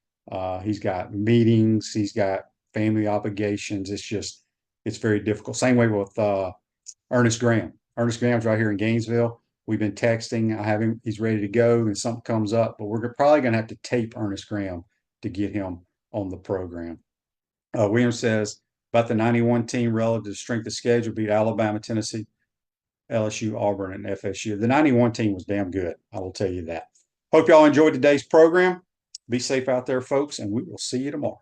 He's got meetings, he's got family obligations. It's very difficult. Same way with Ernest Graham. Ernest Graham's right here in Gainesville. We've been texting. I have him. He's ready to go, and something comes up. But we're probably going to have to tape Ernest Graham to get him on the program. William says about the 91 team relative to strength of schedule, beat Alabama, Tennessee, LSU, Auburn, and FSU. The 91 team was damn good. I will tell you that. Hope y'all enjoyed today's program. Be safe out there, folks, and we will see you tomorrow.